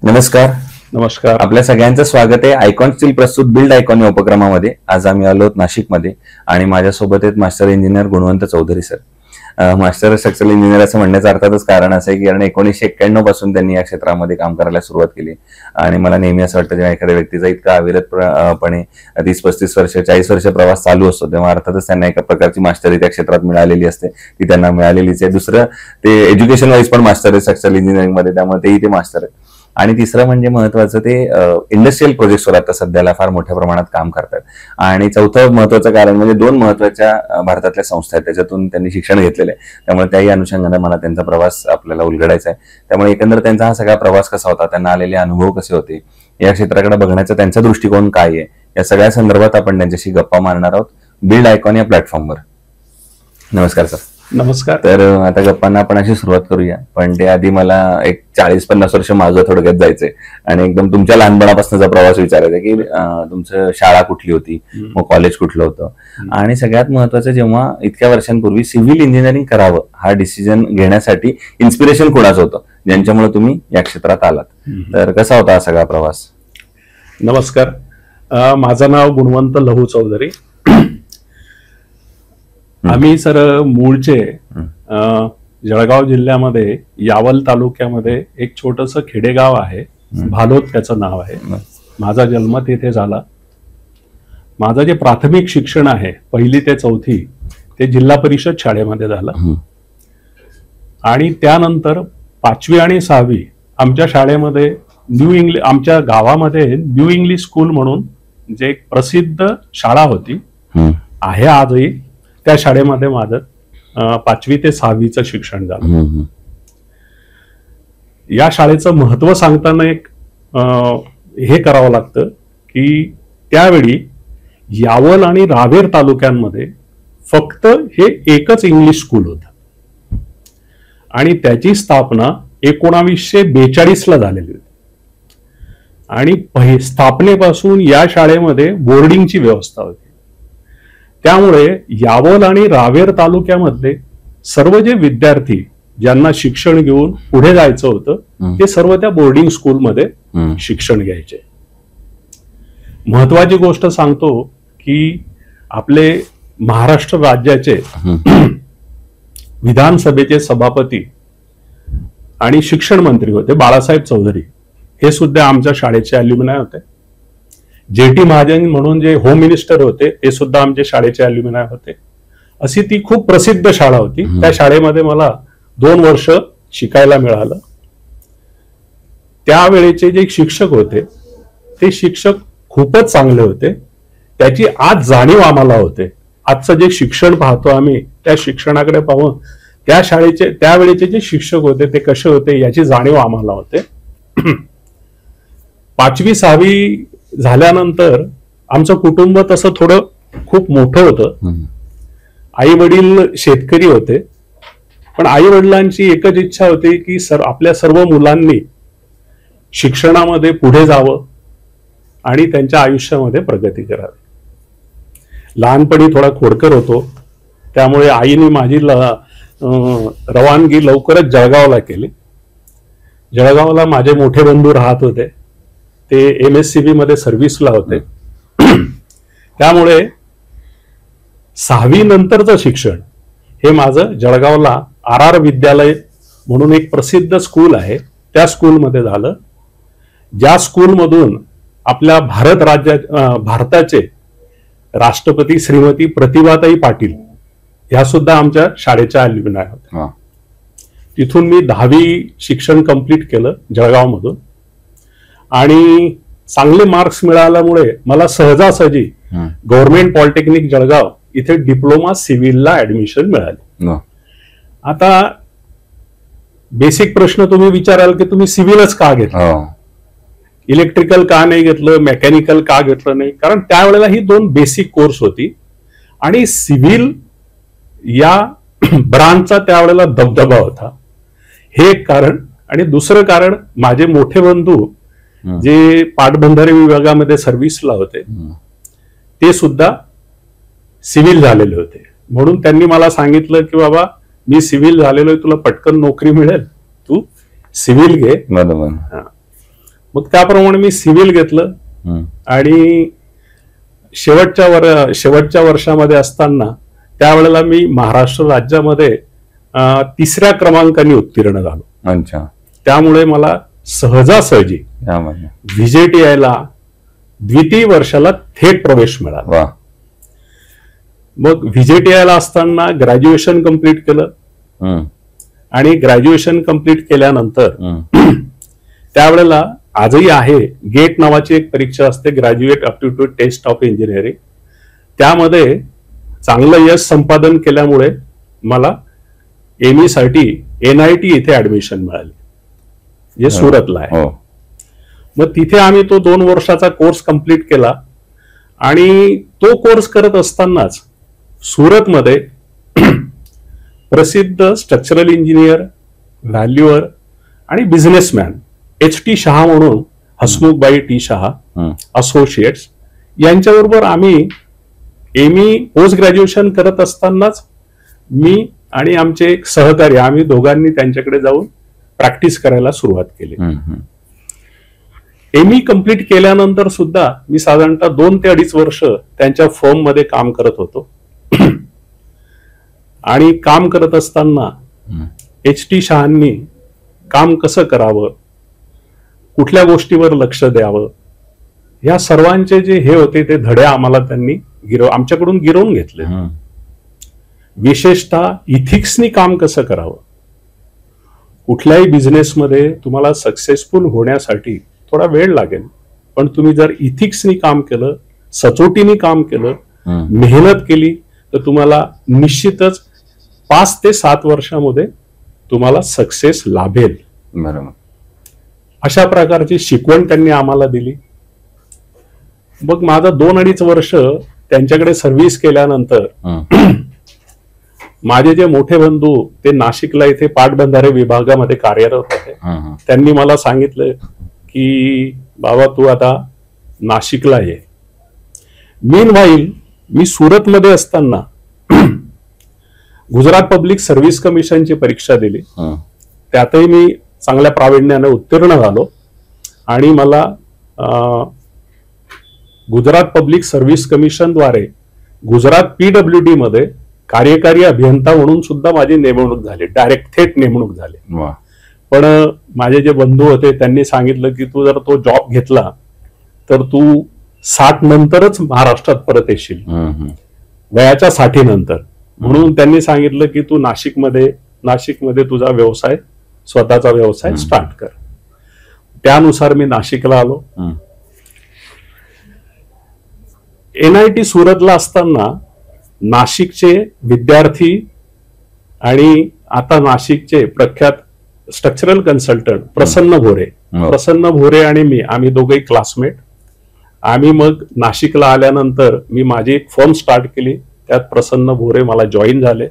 नमस्कार. नमस्कार. आपल्या सगळ्यांचं स्वागत आहे आयकॉन स्टील प्रस्तुत बिल्ड आयकॉन या उपक्रमामध्ये. आज आम्ही आलो आहोत नाशिकमध्ये आणि माझ्यासोबत आहेत master engineer Gunwant Chaudhari sir. Master structural engineer असं म्हणण्याचं अर्थातच कारण असं आहे की कारण 1991 पासून त्यांनी या क्षेत्रामध्ये काम करायला सुरुवात केली आणि मला नेहमी असं वाटतं जेव्हा एखाद्या व्यक्तीचा इतका अविरतपणे 30-35 वर्ष 40 वर्ष प्रवास चालू असतो तेव्हा अर्थातच त्यांना एका प्रकारची मास्टरी त्या क्षेत्रात मिळालेली असते, ती त्यांना मिळालेलीच आहे. दुसरं ते एज्युकेशन वाईज पण मास्टर आहे स्ट्रक्चरल इंजिनिअरिंग मध्ये, त्यामुळे तेही ते मास्टर आहे. आणि तिसरं म्हणजे महत्वाचं ते इंडस्ट्रियल प्रोजेक्ट्सवर आता सध्याला फार मोठ्या प्रमाणात काम करतात. आणि चौथं महत्वाचं कारण म्हणजे 2 महत्वाच्या भारतातल्या संस्था आहेत त्याच्यातून त्यांनी शिक्षण घेतलेलं आहे, त्यामुळे त्याही अनुषंगाने मला त्यांचा प्रवास आपल्याला उलगडायचा आहे. त्यामुळे एकंदर त्यांचा हा सगळा प्रवास कसा होता, त्यांना आलेले अनुभव कसे होते, या क्षेत्राकडे बघण्याचा त्यांचा दृष्टिकोन काय आहे, या सगळ्या संदर्भात आपण त्यांच्याशी गप्पा मारणार आहोत बिल्ड आयकॉन या प्लॅटफॉर्मवर. नमस्कार सर. नमस्कार. तर आता गप्पांना आपण अशी सुरुवात करूया, पण ते आधी मला एक 40-50 वर्ष मागं थोडक्यात जायचंय आणि एकदम तुमच्या लहानपणापासूनचा प्रवास विचारायचा की तुमचं शाळा कुठली होती, मग कॉलेज कुठलं होतं, आणि सगळ्यात महत्वाचं जेव्हा इतक्या वर्षांपूर्वी सिव्हिल इंजिनिअरिंग करावं हा डिसिजन घेण्यासाठी इन्स्पिरेशन कोणाचं होतं ज्यांच्यामुळे तुम्ही या क्षेत्रात आलात, तर कसा होता हा सगळा प्रवास? नमस्कार. माझं नाव गुणवंत लहू चौधरी. आम्ही सर मूळचे जळगाव जिल्ह्यामध्ये यावल तालुक्यामध्ये एक छोटस खेडेगाव आहे, भालोद त्याचं नाव आहे. माझा जन्म तिथे झाला. माझं जे प्राथमिक शिक्षण आहे 1ली ते 4थी ते जिल्हा परिषद शाळेमध्ये झालं आणि त्यानंतर 5वी आणि 6वी आमच्या शाळेमध्ये आमच्या गावामध्ये न्यू इंग्लिश स्कूल म्हणून जे एक प्रसिद्ध शाळा होती आहे आजही, त्या शाळेमध्ये माझं 5वी ते 6वीचं शिक्षण झालं. या शाळेचं महत्व सांगताना एक हे करावं लागतं की त्यावेळी यावल आणि रावेर तालुक्यांमध्ये फक्त हे एकच इंग्लिश स्कूल होतं आणि त्याची स्थापना 1942ला झालेली होती. आणि स्थापनेपासून या शाळेमध्ये बोर्डिंगची व्यवस्था होती. त्यामुळे यावल आणि रावेर तालुक्यामधले सर्व जे विद्यार्थी ज्यांना शिक्षण घेऊन पुढे जायचं होतं ते सर्व त्या बोर्डिंग स्कूलमध्ये शिक्षण घ्यायचे. महत्वाची गोष्ट सांगतो की आपले महाराष्ट्र राज्याचे विधानसभेचे सभापती आणि शिक्षण मंत्री होते बाळासाहेब चौधरी, हे सुद्धा आमच्या शाळेचे अल्युमिनाय होते. JT महाजन म्हणून जे होम मिनिस्टर होते ते सुद्धा आमच्या शाळेचे अल्युमिनाय होते. अशी ती खूप प्रसिद्ध शाळा होती. त्या शाळेमध्ये मला 2 वर्ष शिकायला मिळालं. त्यावेळेचे जे शिक्षक होते ते शिक्षक खूपच चांगले होते, त्याची आज जाणीव आम्हाला होते. आजचं जे शिक्षण पाहतो आम्ही त्या शिक्षणाकडे पाहून त्या शाळेचे त्यावेळेचे जे शिक्षक होते ते कसे होते याची जाणीव आम्हाला होते. 5वी 6वी झाल्यानंतर आमचं कुटुंब तसं थोडं खूप मोठं होतं. आई वडील शेतकरी होते, पण आई वडिलांची एकच इच्छा होती की आपल्या सर्व मुलांनी शिक्षणामध्ये पुढे जावं आणि त्यांच्या आयुष्यामध्ये प्रगती करावी. लहानपणी थोडा खोडकर होतो, त्यामुळे आईने माझी रवानगी लवकरच जळगावला केली. जळगावला माझे मोठे बंधू राहत होते, ते MSCB मध्ये सर्व्हिसला होते. त्यामुळे 6वी नंतरचं शिक्षण हे माझं जळगावला RR विद्यालय म्हणून एक प्रसिद्ध स्कूल आहे त्या स्कूलमध्ये झालं, ज्या स्कूलमधून आपल्या भारताचे राष्ट्रपती श्रीमती प्रतिभाताई पाटील ह्या सुद्धा आमच्या शाळेच्या अल्युमिनाय होत्या. तिथून मी 10वी शिक्षण कंप्लीट केलं जळगावमधून आणि चांगले मार्क्स मिळाल्यामुळे मला सहजासहजी गव्हर्नमेंट पॉलिटेक्निक जळगाव इथे डिप्लोमा सिव्हिलला ऍडमिशन मिळाली. आता बेसिक प्रश्न तुम्ही विचाराल की तुम्ही सिव्हिलच का घेतलं, इलेक्ट्रिकल का नाही घेतलं, मेकॅनिकल का घेतलं नाही, कारण त्यावेळेला ही 2 बेसिक कोर्स होती आणि सिव्हिल या ब्रांचचा त्यावेळेला दबदबा होता, हे एक कारण. आणि दुसरं कारण माझे मोठे बंधू जे पाटबंधारे विभागामध्ये सर्व्हिसला होते ते सुद्धा सिव्हिल झालेले होते, म्हणून त्यांनी मला सांगितलं की बाबा मी सिव्हिल झालेलो आहे, तुला पटकन नोकरी मिळेल, तू सिव्हिल घे. मग त्याप्रमाणे मी सिव्हिल घेतलं आणि शेवटच्या वर्षामध्ये असताना त्यावेळेला मी महाराष्ट्र राज्यामध्ये 3ऱ्या क्रमांकाने उत्तीर्ण झालो. अच्छा. त्यामुळे मला सहजासहजी व्हीजेटीआयला द्वितीय वर्षाला थेट प्रवेश मिळाला. मग व्हीजेटीआयला असताना ग्रॅज्युएशन कंप्लीट केलं आणि ग्रॅज्युएशन कंप्लीट केल्यानंतर त्यावेळेला आजही आहे गेट नावाची एक परीक्षा असते, graduate aptitude test of engineering. त्यामध्ये चांगलं यश संपादन केल्यामुळे मला एमई साठी NIT इथे ऍडमिशन मिळाली, जे सुरतला आहे. मग तिथे आम्ही तो 2 वर्षाचा कोर्स कंप्लीट केला आणि तो कोर्स करत असतानाच सुरतमध्ये प्रसिद्ध स्ट्रक्चरल इंजिनियर, व्हॅल्युअर आणि बिझनेसमॅन HT शहा म्हणून, हसमुखबाई टी शहा असोसिएट्स यांच्याबरोबर आम्ही एमई पोस्ट ग्रॅज्युएशन करत असतानाच मी आणि आमचे एक सहकारी आम्ही दोघांनी त्यांच्याकडे जाऊन प्रॅक्टिस करायला सुरुवात केली. एमई कंप्लीट केल्यानंतर सुद्धा मी साधारणतः 2 ते 2.5 वर्ष त्यांच्या फर्म मध्ये काम करत होतो. आणि काम करत असताना HT शहांनी काम कसं करावं, कुठल्या गोष्टीवर लक्ष द्यावं, या सर्वांचे जे हे होते ते धडे आम्हाला त्यांनी आमच्याकडून गिरवून घेतले. विशेषतः इथिक्सनी काम कसं करावं. कुठल्याही बिझनेसमध्ये तुम्हाला सक्सेसफुल होण्यासाठी थोडा वेळ लागेल, पण तुम्ही जर इथिक्सनी काम केलं, सचोटीने काम केलं, मेहनत केली, तर तुम्हाला निश्चितच 5 ते 7 वर्षामध्ये तुम्हाला सक्सेस लाभेल. बरोबर. अशा प्रकारची शिकवण त्यांनी आम्हाला दिली. मग माझा 2-2.5 वर्ष त्यांच्याकडे सर्व्हिस केल्यानंतर माझे जे मोठे बंधू ते नाशिकला इथे पाटबंधारे विभागामध्ये कार्यरत होते. त्यांनी मला सांगितलं की बाबा तू आता नाशिकला ये. मीनवाईल मी सुरतमध्ये असताना गुजरात पब्लिक सर्व्हिस कमिशनची परीक्षा दिली. त्यातही मी चांगल्या प्रावीण्याने उत्तीर्ण झालो आणि मला गुजरात पब्लिक सर्व्हिस कमिशनद्वारे गुजरात PWD मध्ये कार्यकारी अभियंता म्हणून सुद्धा माझी नेमणूक झाली, डायरेक्ट थेट नेमणूक झाली. पण माझे जे बंधू होते त्यांनी सांगितलं की तू जर तो जॉब घेतला तर तू 60 नंतरच महाराष्ट्रात परत येशील, वयाच्या 60 नंतर. म्हणून त्यांनी सांगितलं की तू नाशिकमध्ये तुझा व्यवसाय, स्वतःचा व्यवसाय स्टार्ट कर. त्यानुसार मी नाशिकला आलो. NIT सुरतला असताना नाशिकचे विद्यार्थी आणि आता नाशिकचे प्रख्यात स्ट्रक्चरल कन्सल्टंट प्रसन्न भोरे आणि आम्ही दोघेही क्लासमेट. आम्ही मग नाशिकला आल्यानंतर मी माझी एक फर्म स्टार्ट केली. त्यात प्रसन्न भोरे मला जॉईन झाले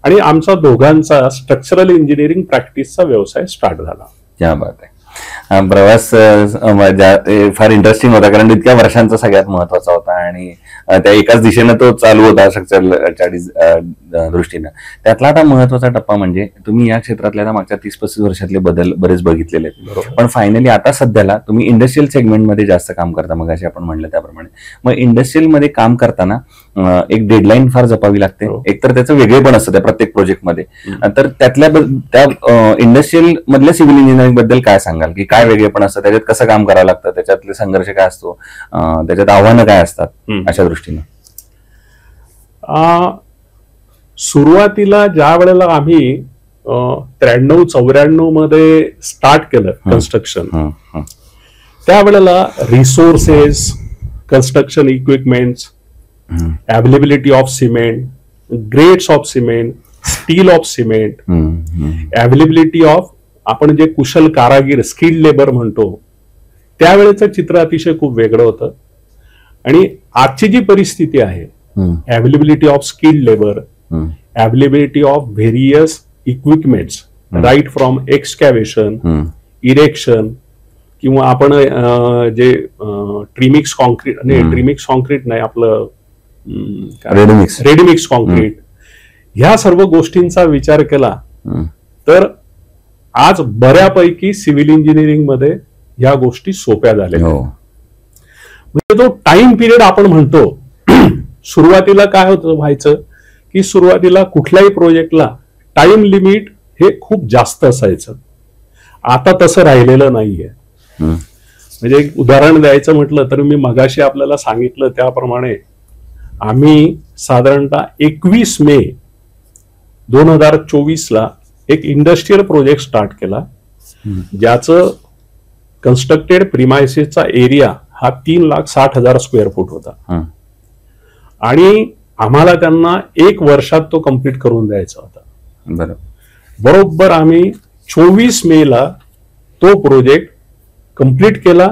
आणि आमचा दोघांचा स्ट्रक्चरल इंजिनिअरिंग प्रॅक्टिसचा व्यवसाय स्टार्ट झाला. क्या बात आहे. प्रवास फार इंटरेस्टिंग होता, कारण इतक्या वर्षांचा सगळ्यात महत्वाचा होता आणि त्या एकाच दिशेनं तो चालू होता स्ट्रक्चरच्या दृष्टीनं. त्यातला आता महत्वाचा टप्पा म्हणजे तुम्ही या क्षेत्रातल्या मागच्या 30-35 वर्षातले बदल बरेच बघितलेले आहेत. पण फायनली आता सध्याला तुम्ही इंडस्ट्रियल सेगमेंटमध्ये जास्त काम करता, मग असे आपण म्हणलं त्याप्रमाणे. मग इंडस्ट्रियल मध्ये काम करताना एक डेडलाईन फार जपावी लागते, एकतर त्याचं वेगळेपण असतं त्या प्रत्येक प्रोजेक्टमध्ये. तर त्या इंडस्ट्रियल मधल्या सिव्हिल इंजिनिअरिंग बद्दल काय सांगाल, की काय वेगळेपण असतं, त्याच्यात कसं काम करावं लागतं, त्याच्यातले संघर्ष काय असतो, त्याच्यात आव्हानं काय असतात अशा दृष्टीनं? सुरुवातीला ज्या वेळेला आम्ही 93-94 मध्ये स्टार्ट केलं कन्स्ट्रक्शन, त्यावेळेला resources, construction equipments, availability of cement, grades of cement, steel of cement, availability of आपण जे कुशल कारागीर स्किल्ड लेबर म्हणतो, त्यावेळेचं चित्र अतिशय खूप वेगळं होतं. आणि आजची जी परिस्थिती आहे, availability of skilled labour, availability of various equipments, right from excavation, erection, किंवा आपण जे ट्रिमिक्स कॉन्क्रीट नाही आपलं रेडीमिक्स कॉन्क्रीट, ह्या सर्व गोष्टींचा विचार केला तर आज बऱ्यापैकी सिव्हिल इंजिनिअरिंग मध्ये ह्या गोष्टी सोप्या झाल्या. हो. म्हणजे तो टाइम पिरियड आपण म्हणतो, सुरुवातीला काय होतं व्हायचं की सुरुवातीला कुठल्याही प्रोजेक्टला टाइम लिमिट हे खूप जास्त असायचं. आता तसं राहिलेलं नाहीये. म्हणजे एक उदाहरण द्यायचं म्हटलं तर मी मगाशी आपल्याला सांगितलं त्याप्रमाणे आम्ही साधारणतः 21 मे 2024 एक इंडस्ट्रियल प्रोजेक्ट स्टार्ट केला, ज्याचं कन्स्ट्रक्टेड प्रिमायसेसचा एरिया हा 3,60,000 स्क्वेअर फूट होता आणि आम्हाला त्यांना 1 वर्षात तो कम्प्लीट करून द्यायचा होता. बरोबर आम्ही 24 मेला तो प्रोजेक्ट कम्प्लीट केला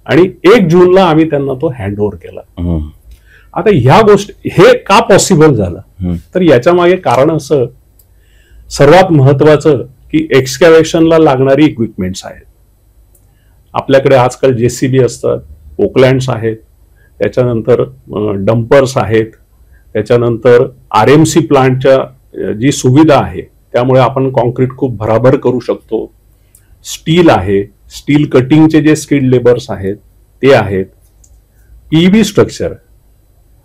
आणि 1 जूनला आम्ही त्यांना तो हँडओव्हर केला. आता ह्या गोष्टी हे का पॉसिबल झालं तर याच्या मागे कारण असं सर्वात महत्वाचं की एक्सकॅव्हेशनला लागणारी इक्विपमेंट्स आहेत. आपल्याकडे आजकाल जेसीबी असतात, पोकलँड्स आहेत, त्याच्यानंतर डंपर्स आहेत, त्याच्यानंतर आरएमसी प्लांटच्या जी सुविधा आहे त्यामुळे आपण कॉन्क्रीट खूप भराभर करू शकतो. स्टील आहे, स्टील कटिंगचे जे स्किल्ड लेबर्स आहेत ते आहेत. पीबी स्ट्रक्चर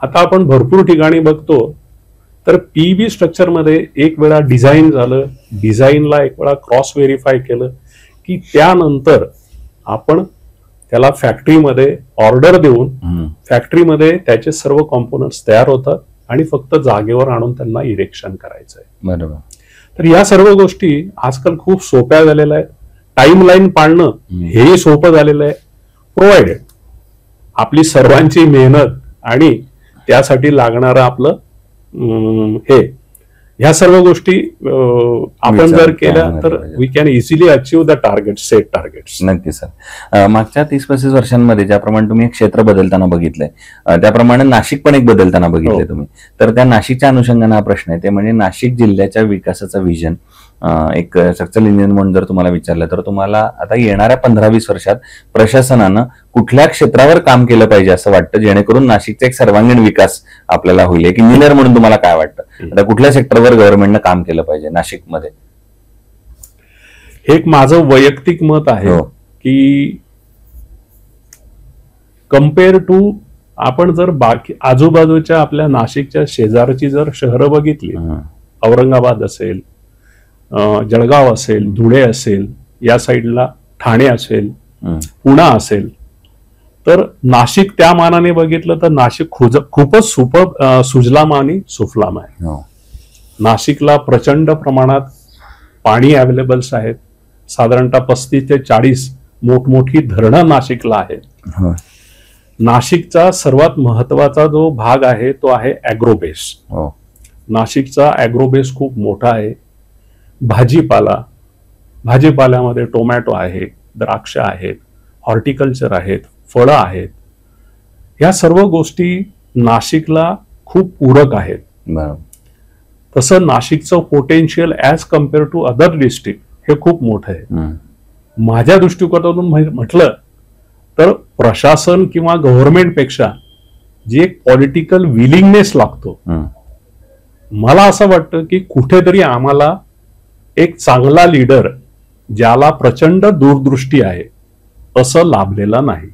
आता आपण भरपूर ठिकाणी बघतो तर पीबी स्ट्रक्चरमध्ये एक वेळा डिझाईन झालं, डिझाईनला एक वेळा क्रॉस व्हेरीफाय केलं की त्यानंतर आपण त्याला फॅक्टरीमध्ये ऑर्डर देऊन फॅक्टरीमध्ये त्याचे सर्व कॉम्पोनंट्स तयार होतात आणि फक्त जागेवर आणून त्यांना इरेक्शन करायचंय. बरोबर. तर या सर्व गोष्टी आजकाल खूप सोप्या झालेल्या आहेत. टाइम लाईन पाळणं हेही सोपं झालेलं आहे, प्रोव्हाइडेड आपली सर्वांची मेहनत आणि त्यासाठी लागणारं आपलं ह्या सर्व गोष्टी आपण जर केल्या तर we can easily achieve the target, set targets. नक्की सर. मागच्या 30-35 वर्षांमध्ये ज्याप्रमाणे तुम्ही एक क्षेत्र बदलताना बघितलंय त्याप्रमाणे नाशिक पण एक बदलताना बघितलंय तुम्ही. तर त्या नाशिकच्या अनुषंगाने हा प्रश्न आहे, ते म्हणजे नाशिक जिल्ह्याच्या विकासाचं विजन एक स्ट्रक्चरल इंजिनियर म्हणून जर तुम्हाला विचारलं तर तुम्हाला आता येणाऱ्या 15-20 वर्षात प्रशासनानं कुठल्या क्षेत्रावर काम केलं पाहिजे असं वाटतं जेणेकरून नाशिकचा एक सर्वांगीण विकास आपल्याला होईल? एक इंजिनियर म्हणून तुम्हाला काय वाटतं, आता कुठल्या सेक्टरवर गव्हर्नमेंटनं काम केलं पाहिजे नाशिकमध्ये? हे एक माझं वैयक्तिक मत आहे की कम्पेअर टू आपण जर बाकी आजूबाजूच्या आपल्या नाशिकच्या शेजारची जर शहरं बघितली, औरंगाबाद असेल, जळगाव असेल, धुळे असेल, या साईडला ठाणे असेल, पुणा असेल, तर नाशिक त्या मानाने बघितलं तर नाशिक खूपच सुजलाम आणि सुफलाम आहे. नाशिकला प्रचंड प्रमाणात पाणी अवेलेबल्स आहेत. साधारणतः 35 ते 40 मोठमोठी धरणं नाशिकला आहेत. नाशिकचा सर्वात महत्वाचा जो भाग आहे तो आहे ॲग्रोबेस. नाशिकचा ॲग्रोबेस खूप मोठा आहे. भाजीपाल्यामध्ये टोमॅटो आहे, द्राक्ष आहेत, हॉर्टिकल्चर आहेत, फळं आहेत. या सर्व गोष्टी नाशिकला खूप पूरक आहेत. तसं नाशिकचं potential as compare to other district हे खूप मोठं आहे. माझ्या दृष्टिकोनातून म्हटलं तर प्रशासन किंवा गव्हर्नमेंट पेक्षा जी एक पॉलिटिकल विलिंगनेस लागतो, मला असं वाटतं की कुठेतरी आम्हाला एक चांगला लीडर ज्याला प्रचंड दूरदृष्टी आहे असं लाभलेला नाही.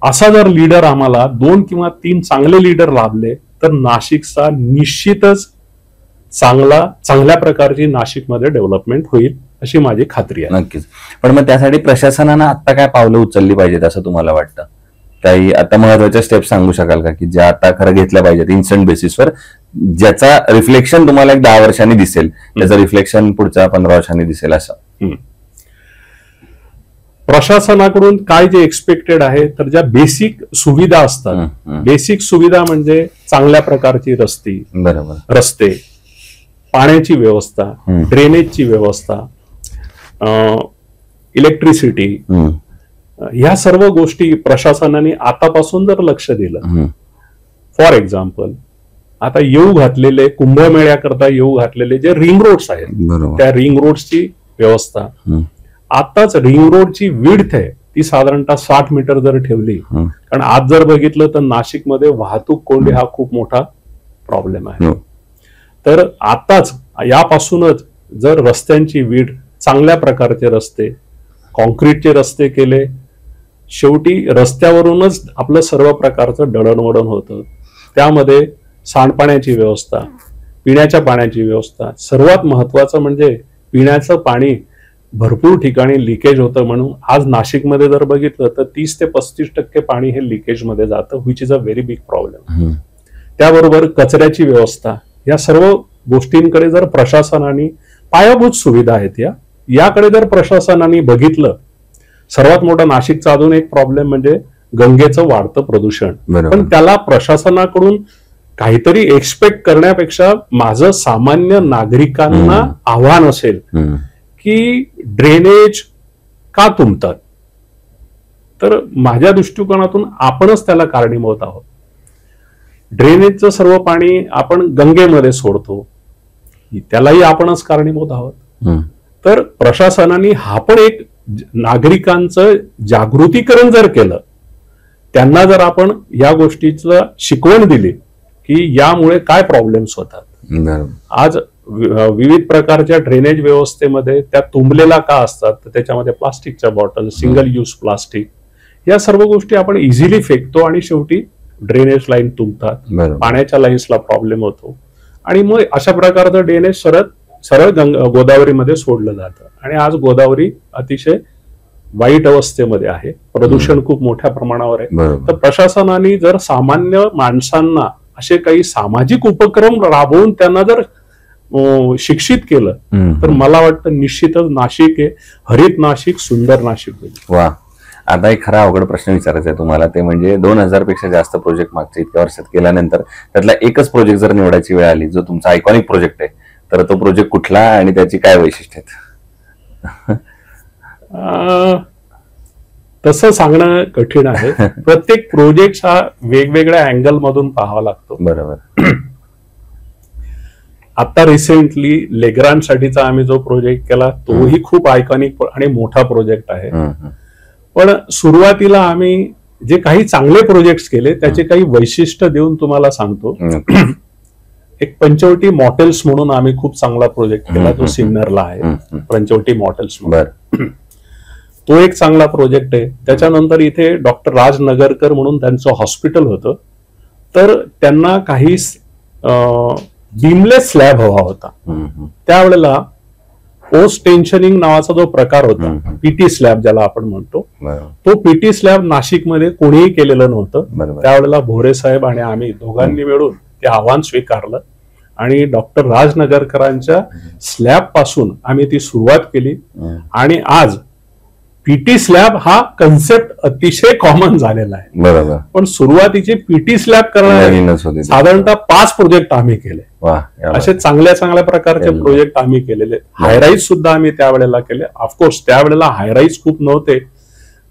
असा जर लीडर आम्हाला 2 किंवा 3 चांगले लीडर लाभले तर नाशिकचा निश्चितच चांगल्या प्रकारची नाशिकमध्ये डेव्हलपमेंट होईल अशी माझी खात्री आहे. नक्कीच. पण मग त्यासाठी प्रशासनानं आता काय पावलं उचलली पाहिजेत असं तुम्हाला वाटतं? काही आता महत्वाच्या स्टेप्स सांगू शकाल का की ज्या आता खरं घेतल्या पाहिजेत इन्स्टंट बेसिसवर, ज्याचा रिफ्लेक्शन तुम्हाला एक 10 वर्षांनी दिसेल, त्याचं रिफ्लेक्शन पुढच्या 15 वर्षांनी दिसेल असं? प्रशासनाकडून काय जे एक्सपेक्टेड आहे तर ज्या बेसिक सुविधा असतात, बेसिक सुविधा म्हणजे चांगल्या प्रकारची रस्ते, पाण्याची व्यवस्था, ड्रेनेजची व्यवस्था, इलेक्ट्रिसिटी, ह्या सर्व गोष्टी प्रशासनाने आतापासून जर लक्ष दिलं. फॉर एक्झाम्पल आता कुंभमेळ्याकरता येऊ घातलेले जे रिंग रोड्स आहेत, त्या रिंग रोड्सची व्यवस्था, आताच रिंग रोडची विड्थ आहे ती साधारणतः 60 मीटर जर ठेवली, कारण आज जर बघितलं तर नाशिकमध्ये वाहतूक कोंडी हा खूप मोठा प्रॉब्लेम आहे. तर आताच यापासूनच जर रस्त्यांची विड्थ, चांगल्या प्रकारचे रस्ते, कॉन्क्रीटचे रस्ते केले. शेवटी रस्त्यावरूनच आपलं सर्व प्रकारचं दळणवळण होतं. त्यामध्ये सांडपाण्याची व्यवस्था, पिण्याच्या पाण्याची व्यवस्था, सर्वात महत्वाचं म्हणजे पिण्याचं पाणी भरपूर ठिकाणी लिकेज होतं. म्हणून आज नाशिकमध्ये जर बघितलं तर 30 ते 35% पाणी हे लिकेजमध्ये जातं, which is a very big problem. त्याबरोबर कचऱ्याची व्यवस्था, या सर्व गोष्टींकडे जर प्रशासनाने, पायाभूत सुविधा आहेत याकडे जर प्रशासनाने बघितलं. सर्वात मोठा नाशिकचा अजून एक प्रॉब्लेम म्हणजे गंगेचं वाढतं प्रदूषण. पण त्याला प्रशासनाकडून काहीतरी एक्सपेक्ट करण्यापेक्षा माझं सामान्य नागरिकांना आव्हान असेल की ड्रेनेज का तुंबतात. तर माझ्या दृष्टिकोनातून आपणच त्याला कारणीभूत आहोत. ड्रेनेजचं सर्व पाणी आपण गंगेमध्ये सोडतो, त्यालाही आपणच कारणीभूत आहोत. तर प्रशासनाने हा पण एक नागरिकांचं जागृतीकरण जर केलं, त्यांना जर आपण या गोष्टीचं शिकवण दिली की यामुळे काय प्रॉब्लेम्स होतात. आज विविध प्रकारच्या ड्रेनेज व्यवस्थेमध्ये त्या तुंबलेला का असतात, तर त्याच्यामध्ये प्लास्टिकच्या बॉटल, सिंगल यूज प्लास्टिक, या सर्व गोष्टी आपण इझिली फेकतो आणि शेवटी ड्रेनेज लाईन तुंबतात, पाण्याच्या लाईन्सला प्रॉब्लेम होतो आणि मग अशा प्रकारचं ड्रेनेज सरळ गोदावरीमध्ये सोडलं जातं. आणि आज गोदावरी अतिशय वाईट अवस्थेमध्ये आहे, प्रदूषण खूप मोठ्या प्रमाणावर आहे. तर प्रशासनाने जर सामान्य माणसांना असे काही सामाजिक उपक्रम राबवून त्यांना जर शिक्षित केलं तर मला वाटतं निश्चितच नाशिक हे हरित नाशिक, सुंदर नाशिक होईल. वा, आता एक खरा अवघड प्रश्न विचारायचा आहे तुम्हाला, ते म्हणजे 2000 पेक्षा जास्त प्रोजेक्ट मागच्या इतक्या वर्षात केल्यानंतर त्यातला एकच प्रोजेक्ट जर निवडायची वेळ आली जो तुमचा आयकॉनिक प्रोजेक्ट आहे, तर तो प्रोजेक्ट कुठला आणि त्याची काय वैशिष्ट्य आहेत? तसं सांगणं कठीण आहे. प्रत्येक प्रोजेक्ट हा वेगवेगळ्या अँगल मधून पाहावा लागतो. बरोबर. आता रिसेंटली लेग्रांड साठीचा आम्ही जो प्रोजेक्ट केला तोही खूप आयकॉनिक आणि मोठा प्रोजेक्ट आहे. पण सुरुवातीला आम्ही जे काही चांगले प्रोजेक्ट केले त्याचे काही वैशिष्ट्य देऊन तुम्हाला सांगतो. एक पंचवटी मॉटेल्स म्हणून आम्ही खूप चांगला प्रोजेक्ट केला, जो सिन्नरला आहे. पंचवटी मॉटेल्स, तो एक चांगला प्रोजेक्ट आहे. त्याच्यानंतर इथे डॉक्टर राज नगरकर म्हणून त्यांचं हॉस्पिटल होतं, तर त्यांना काही बीमलेस स्लॅब हवा होता. त्यावेळेला पोस्ट टेन्शनिंग नावाचा जो प्रकार होता, पीटी स्लॅब ज्याला आपण म्हणतो, तो पीटी स्लॅब नाशिकमध्ये कोणीही केलेलं नव्हतं. त्यावेळेला भोरे साहेब आणि आम्ही दोघांनी मिळून ते आव्हान स्वीकारलं आणि डॉक्टर राजनगरकरांच्या स्लॅब पासून आम्ही ती सुरुवात केली. आणि आज पीटी स्लॅब हा कन्सेप्ट अतिशय कॉमन झालेला आहे. बरोबर. पण सुरुवातीचे पीटी स्लॅब करणारे साधारणतः 5 प्रोजेक्ट आम्ही केले. असे चांगल्या चांगल्या प्रकारचे प्रोजेक्ट आम्ही केलेले. हायराईज सुद्धा आम्ही त्यावेळेला केले. ऑफकोर्स त्यावेळेला हायराईज खूप नव्हते,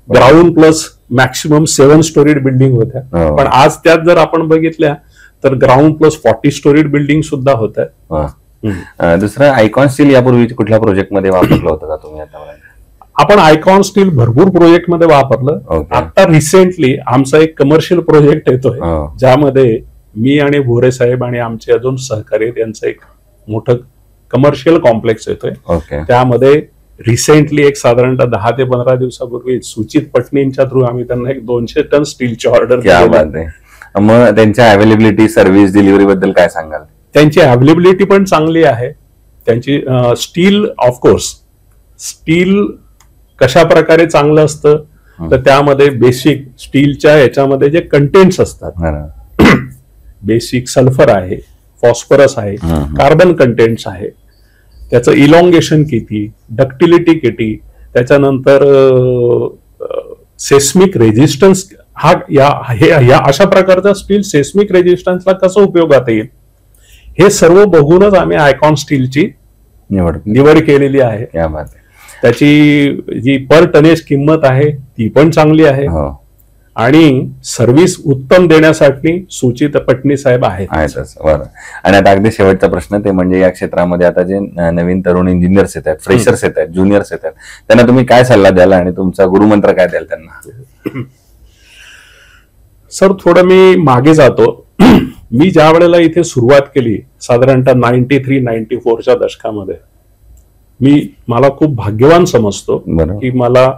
ground plus maximum 7 storeyed building होत्या. पण आज त्यात जर आपण बघितल्या तर ग्राउंड प्लस 40 स्टोरीड बिल्डिंग सुद्धा होत आहे. दुसरं आयकॉन स्टील यापूर्वी कुठल्या प्रोजेक्ट मध्ये वापरलं होतं का तुम्ही? आपण आयकॉन स्टील भरपूर प्रोजेक्ट मध्ये वापरलं. आता रिसेंटली आमचा एक कमर्शियल प्रोजेक्ट येतोय, ज्यामध्ये मी आणि भोरे साहेब आणि आमचे अजून सहकारी यांचं एक मोठं कमर्शियल कॉम्प्लेक्स येतोय. त्यामध्ये रिसेंटली एक साधारणतः 10 ते 15 दिवसापूर्वी सुचित पटणींच्या थ्रू आम्ही त्यांना एक 200 टन स्टीलची ऑर्डर दिली. मग त्यांच्या अवेलेबिलिटी, सर्व्हिस, डिलिव्हरी बद्दल काय सांगाल? त्यांची अवेलेबिलिटी पण चांगली आहे. त्यांची स्टील, ऑफकोर्स स्टील कशा प्रकारे चांगलं असतं तर त्यामध्ये बेसिक स्टीलच्या याच्यामध्ये जे कंटेंट्स असतात, बेसिक सल्फर आहे, फॉस्फरस आहे, कार्बन कंटेंट्स आहे, त्याचं इलॉंगेशन किती, डक्टिलिटी किती, त्याच्यानंतर सेस्मिक रेजिस्टन्स, या अशा प्रकारचा स्टील सेस्मिक रेजिस्टन्सला कसं उपयोगात येईल, हे सर्व बघूनच आम्ही आयकॉन स्टीलची निवड केलेली आहे. त्याची जी पर टनेज किंमत आहे ती पण चांगली आहे आणि सर्व्हिस उत्तम देण्यासाठी सुचित पटणी साहेब आहेत. आणि आता अगदी शेवटचा प्रश्न, ते म्हणजे या क्षेत्रामध्ये आता जे नवीन तरुण इंजिनियर्स येत आहेत, फ्रेशर्स येत आहेत, ज्युनियर्स येत आहेत, त्यांना तुम्ही काय सल्ला द्याल आणि तुमचा गुरुमंत्र काय द्याल त्यांना? सर, थोडं मी मागे जातो. मी ज्या वेळेला इथे सुरुवात केली साधारणतः 93-94च्या दशकामध्ये, मला खूप भाग्यवान समजतो बरोबर. की मला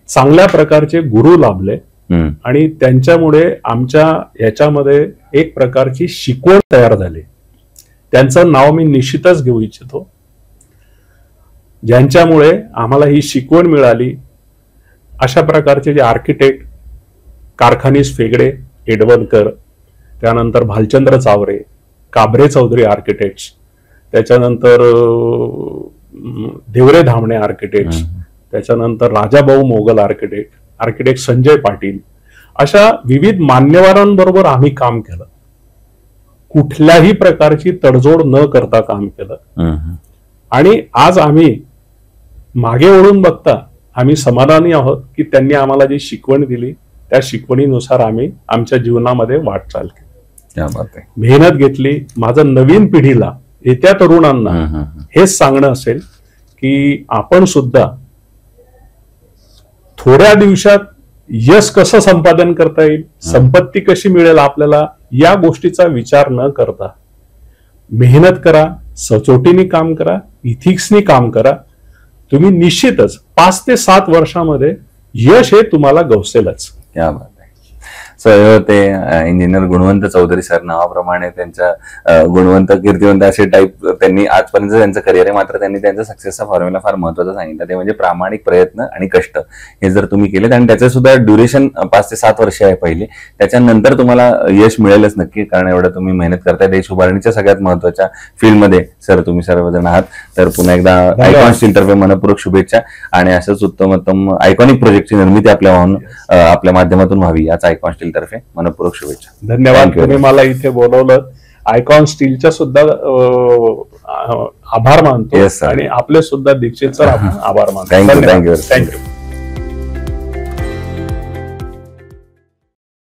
चांगल्या प्रकारचे गुरु लाभले आणि त्यांच्यामुळे आमच्या याच्यामध्ये एक प्रकारची शिकवण तयार झाली. त्यांचं नाव मी निश्चितच घेऊ इच्छितो, ज्यांच्यामुळे आम्हाला ही शिकवण मिळाली. अशा प्रकारचे जे आर्किटेक्ट कारखानीस फेगडे, एडवणकर, त्यानंतर भालचंद्र चावरे, काबरे चौधरी आर्किटेक्ट्स, त्याच्यानंतर देवरे धामणे आर्किटेक्ट्स, त्याच्यानंतर राजाभाऊ मोगल आर्किटेक्ट संजय पाटील, अशा विविध मान्यवरांबरोबर आम्ही काम केलं. कुठल्याही प्रकारची तडजोड न करता काम केलं आणि आज आम्ही मागे वळून बघता आम्ही समाधानी आहोत की त्यांनी आम्हाला जी शिकवण दिली त्या शिकवणीनुसार आम्ही आमच्या जीवनामध्ये वाटचाल केली, मेहनत घेतली. माझं नवीन पिढीला, येत्या तरुणांना हेच सांगणं असेल की आपण सुद्धा थोड्या दिवसात यश कसं संपादन करता येईल, संपत्ती कशी मिळेल आपल्याला, या गोष्टीचा विचार न करता मेहनत करा, सचोटीने काम करा, इथिक्सनी काम करा. तुम्ही निश्चितच 5 ते 7 वर्षामध्ये यश हे तुम्हाला गवसेलच. क्या बात आहे. सो ते इंजिनियर गुणवंत चौधरी सर, नावाप्रमाणे त्यांच्या गुणवंत कीर्तिवंत असे टाईप त्यांनी आजपर्यंत त्यांचं करिअर आहे. मात्र त्यांनी त्यांचा सक्सेसचा फॉर्म्युला फार महत्वाचा सांगितला, ते म्हणजे प्रामाणिक प्रयत्न आणि कष्ट. हे जर तुम्ही केलेत आणि त्याचं सुद्धा ड्युरेशन 5 ते 7 वर्ष आहे पहिले, त्याच्यानंतर तुम्हाला यश मिळेलच नक्की, कारण एवढं तुम्ही मेहनत करताय. देश उभारणीच्या सगळ्यात महत्वाच्या फील्डमध्ये सर तुम्ही सर्वजण आहात. तर पुन्हा एकदा आयकॉन स्टील तर्फे मनपूर्वक शुभेच्छा आणि असंच उत्तम आयकॉनिक प्रोजेक्टची निर्मिती आपल्या माध्यमातून व्हावी, याच आयकॉन स्टील तर्फे मनपूर्वक शुभेच्छा. धन्यवाद. तुम्ही मला इथे बोलवलं. आयकॉन स्टीलच्या सुद्धा आभार मानतो आणि आपले सुद्धा दीक्षित सर आभार मानतो. थँक्यू.